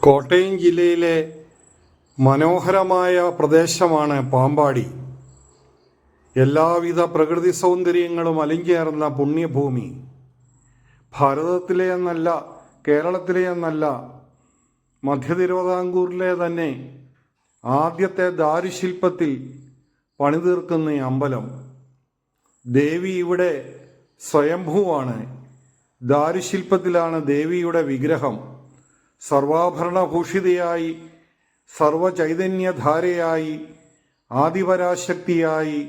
കോട്ടയം ജില്ലയിലെ മനോഹരമായ പ്രദേശമാണ് പാമ്പാടി. എല്ലാവിധ പ്രകൃതി സൗന്ദര്യങ്ങളും അലിഞ്ഞേർന്ന പുണ്യഭൂമി. ഭാരതത്തിലെ എന്നല്ല, കേരളത്തിലെ എന്നല്ല, മധ്യ തിരുവിതാംകൂറിലെ തന്നെ ആദ്യത്തെ ദാരുശില്പത്തിൽ പണിതീർക്കുന്ന അമ്പലം. ദേവി ഇവിടെ സ്വയംഭൂവാണ്. ദാരുശില്പത്തിലാണ് ദേവിയുടെ വിഗ്രഹം. സർവാഭരണഭൂഷിതയായി, സർവചൈതന്യധാരയായി, ആദിപരാശക്തിയായി,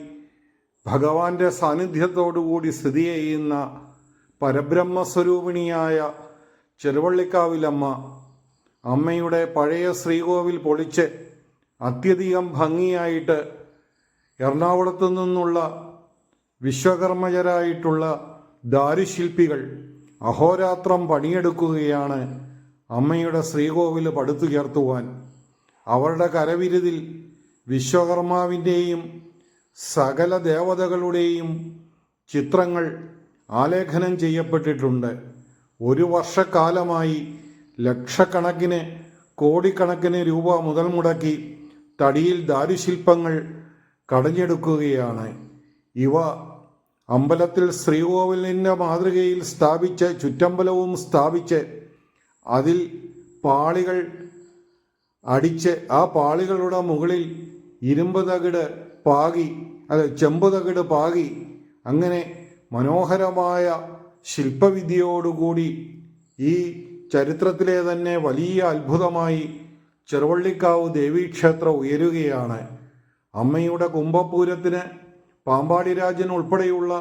ഭഗവാന്റെ സാന്നിധ്യത്തോടുകൂടി സ്ഥിതി ചെയ്യുന്ന പരബ്രഹ്മസ്വരൂപിണിയായ ചെറുവള്ളിക്കാവിലമ്മ. അമ്മയുടെ പഴയ ശ്രീകോവിൽ പൊളിച്ച് അത്യധികം ഭംഗിയായിട്ട് എറണാകുളത്തു നിന്നുള്ള വിശ്വകർമ്മജരായിട്ടുള്ള ദാരുശില്പികൾ അഹോരാത്രം പണിയെടുക്കുകയാണ് അമ്മയുടെ ശ്രീകോവിൽ പടുത്തുയർത്തുവാൻ. അവരുടെ കരവിരുതിൽ വിശ്വകർമാവിൻ്റെയും സകല ദേവതകളുടെയും ചിത്രങ്ങൾ ആലേഖനം ചെയ്യപ്പെട്ടിട്ടുണ്ട്. ഒരു വർഷക്കാലമായി ലക്ഷക്കണക്കിന് കോടിക്കണക്കിന് രൂപ മുതൽ മുടക്കി തടിയിൽ ദാരുശില്പങ്ങൾ കടഞ്ഞെടുക്കുകയാണ്. ഇവ അമ്പലത്തിൽ ശ്രീകോവിലിൻ്റെ മാതൃകയിൽ സ്ഥാപിച്ച്, ചുറ്റമ്പലവും സ്ഥാപിച്ച്, അതിൽ പാളികൾ അടിച്ച് ആ പാളികളുടെ മുകളിൽ ഇരുമ്പ് തകിട് പാകി, ചെമ്പ് തകിട് പാകി, അങ്ങനെ മനോഹരമായ ശില്പവിദ്യയോടുകൂടി ഈ ചരിത്രത്തിലെ തന്നെ വലിയ അത്ഭുതമായി ചെറുവള്ളിക്കാവ് ദേവീക്ഷേത്രം ഉയരുകയാണ്. അമ്മയുടെ കുംഭപൂരത്തിന് പാമ്പാടി രാജൻ ഉൾപ്പെടെയുള്ള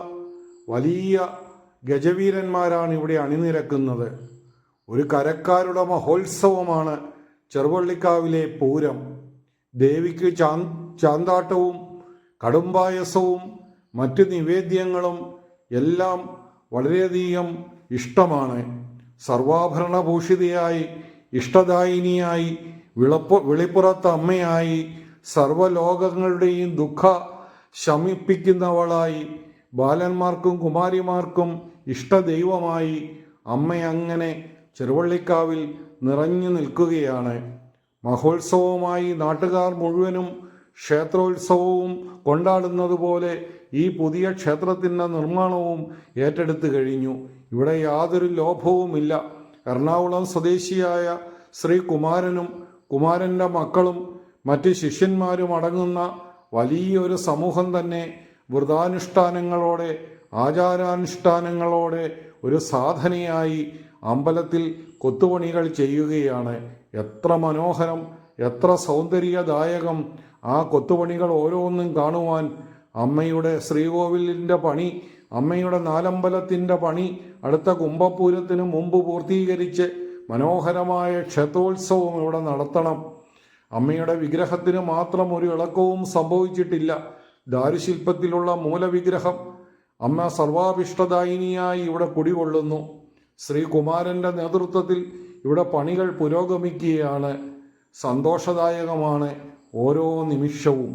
വലിയ ഗജവീരന്മാരാണ് ഇവിടെ അണിനിരക്കുന്നത്. ഒരു കരക്കാരുടെ മഹോത്സവമാണ് ചെറുവള്ളിക്കാവിലെ പൂരം. ദേവിക്ക് ചാന്താട്ടവും കടുംപായസവും മറ്റ് നിവേദ്യങ്ങളും എല്ലാം വളരെയധികം ഇഷ്ടമാണ്. സർവാഭരണഭൂഷിതയായി, ഇഷ്ടദായിനിയായി, വിളിപ്പുറത്ത അമ്മയായി, സർവ്വലോകങ്ങളുടെയും ദുഃഖ ശമിപ്പിക്കുന്നവളായി, ബാലന്മാർക്കും കുമാരിമാർക്കും ഇഷ്ടദൈവമായി അമ്മയങ്ങനെ ചെറുവള്ളിക്കാവിൽ നിറഞ്ഞു നിൽക്കുകയാണ്. മഹോത്സവമായി നാട്ടുകാർ മുഴുവനും ക്ഷേത്രോത്സവവും കൊണ്ടാടുന്നത് പോലെ ഈ പുതിയ ക്ഷേത്രത്തിൻ്റെ നിർമ്മാണവും ഏറ്റെടുത്തു കഴിഞ്ഞു. ഇവിടെ യാതൊരു ലോഭവുമില്ല. എറണാകുളം സ്വദേശിയായ ശ്രീ കുമാരനും കുമാരൻ്റെ മക്കളും മറ്റ് ശിഷ്യന്മാരും അടങ്ങുന്ന വലിയൊരു സമൂഹം തന്നെ വ്രതാനുഷ്ഠാനങ്ങളോടെ, ആചാരാനുഷ്ഠാനങ്ങളോടെ ഒരു സാധനയായി അമ്പലത്തിൽ കൊത്തുപണികൾ ചെയ്യുകയാണ്. എത്ര മനോഹരം, എത്ര സൗന്ദര്യദായകം! ആ കൊത്തുപണികൾ ഓരോന്നും കാണുവാൻ അമ്മയുടെ ശ്രീകോവിലിൻ്റെ പണി, അമ്മയുടെ നാലമ്പലത്തിൻ്റെ പണി അടുത്ത കുംഭപൂരത്തിന് മുമ്പ് പൂർത്തീകരിച്ച് മനോഹരമായ ക്ഷേത്രോത്സവം ഇവിടെ നടത്തണം. അമ്മയുടെ വിഗ്രഹത്തിന് മാത്രം ഒരു ഇളക്കവും സംഭവിച്ചിട്ടില്ല. ദാരുശില്പത്തിലുള്ള മൂലവിഗ്രഹം അമ്മ സർവാഭിഷ്ടദായിനിയായി ഇവിടെ കുടികൊള്ളുന്നു. ശ്രീകുമാരൻ്റെ നേതൃത്വത്തിൽ ഇവിടെ പണികൾ പുരോഗമിക്കുകയാണ്. സന്തോഷദായകമാണ് ഓരോ നിമിഷവും.